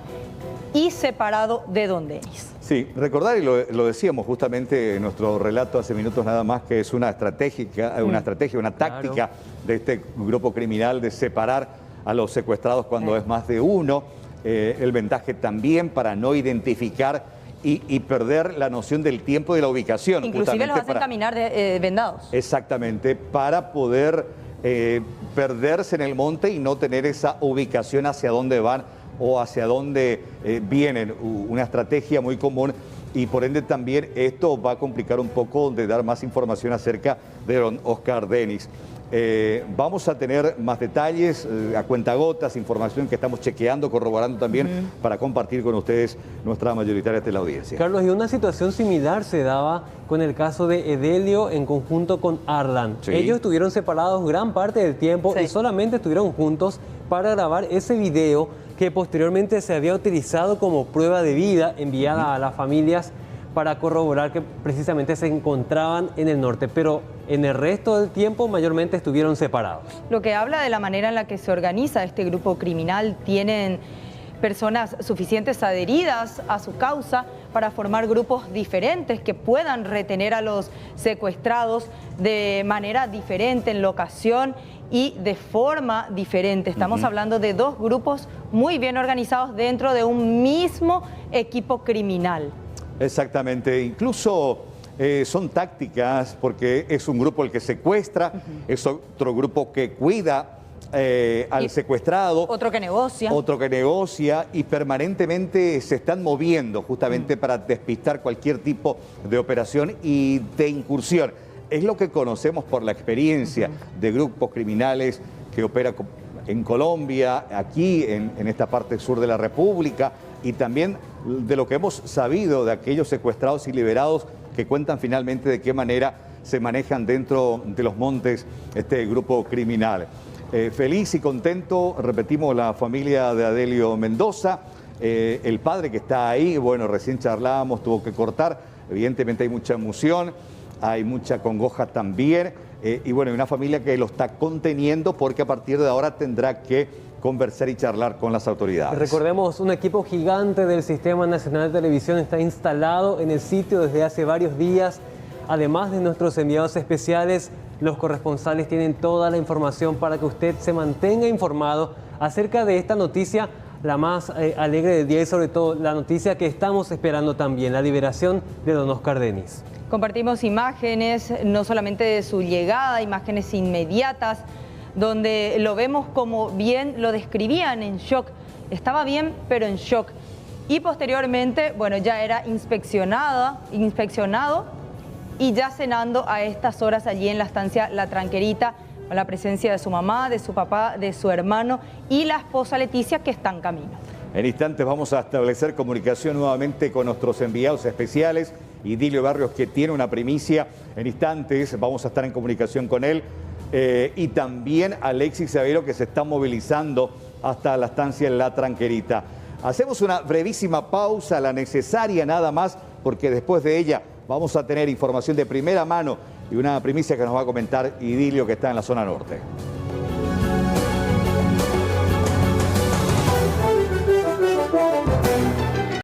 y separado de don Denis. Sí, recordar, y lo decíamos justamente en nuestro relato hace minutos nada más, que es una táctica de este grupo criminal de separar a los secuestrados cuando es más de uno. El vendaje también para no identificar y perder la noción del tiempo de la ubicación. Inclusive los hacen caminar vendados. Exactamente, para poder perderse en el monte y no tener esa ubicación hacia dónde van o hacia dónde vienen. Una estrategia muy común, y por ende también esto va a complicar un poco de dar más información acerca de don Oscar Denis. Vamos a tener más detalles a cuentagotas, información que estamos chequeando, corroborando también para compartir con ustedes, nuestra mayoritaria teleaudiencia. Carlos, y una situación similar se daba con el caso de Adelio en conjunto con Arlan. Sí. Ellos estuvieron separados gran parte del tiempo y solamente estuvieron juntos para grabar ese video que posteriormente se había utilizado como prueba de vida enviada a las familias para corroborar que precisamente se encontraban en el norte, pero en el resto del tiempo mayormente estuvieron separados. Lo que habla de la manera en la que se organiza este grupo criminal. Tienen personas suficientes adheridas a su causa para formar grupos diferentes que puedan retener a los secuestrados de manera diferente, en locación y de forma diferente. Estamos hablando de dos grupos muy bien organizados dentro de un mismo equipo criminal. Exactamente, incluso son tácticas porque es un grupo el que secuestra, es otro grupo que cuida al secuestrado. Otro que negocia. Otro que negocia y permanentemente se están moviendo justamente para despistar cualquier tipo de operación y de incursión. Es lo que conocemos por la experiencia de grupos criminales que operan en Colombia, aquí en esta parte sur de la República, y también de lo que hemos sabido de aquellos secuestrados y liberados que cuentan finalmente de qué manera se manejan dentro de los montes este grupo criminal. Feliz y contento, repetimos, la familia de Adelio Mendoza, el padre que está ahí, bueno, recién charlábamos, tuvo que cortar, evidentemente hay mucha emoción, hay mucha congoja también, y bueno, hay una familia que lo está conteniendo porque a partir de ahora tendrá que conversar y charlar con las autoridades. Recordemos, un equipo gigante del Sistema Nacional de Televisión está instalado en el sitio desde hace varios días. Además de nuestros enviados especiales, los corresponsales tienen toda la información para que usted se mantenga informado acerca de esta noticia, la más alegre del día y sobre todo la noticia que estamos esperando también, la liberación de don Oscar Denis. Compartimos imágenes, no solamente de su llegada, imágenes inmediatas, donde lo vemos como bien lo describían, en shock. Estaba bien, pero en shock. Y posteriormente, bueno, ya era inspeccionado y ya cenando a estas horas allí en la estancia La Tranquerita, con la presencia de su mamá, de su papá, de su hermano y la esposa Leticia, que está en camino. En instantes vamos a establecer comunicación nuevamente con nuestros enviados especiales, Idilio Barrios, que tiene una primicia. En instantes vamos a estar en comunicación con él. Y también Alexis Savero, que se está movilizando hasta la estancia La Tranquerita. Hacemos una brevísima pausa, la necesaria nada más, porque después de ella vamos a tener información de primera mano y una primicia que nos va a comentar Idilio, que está en la zona norte.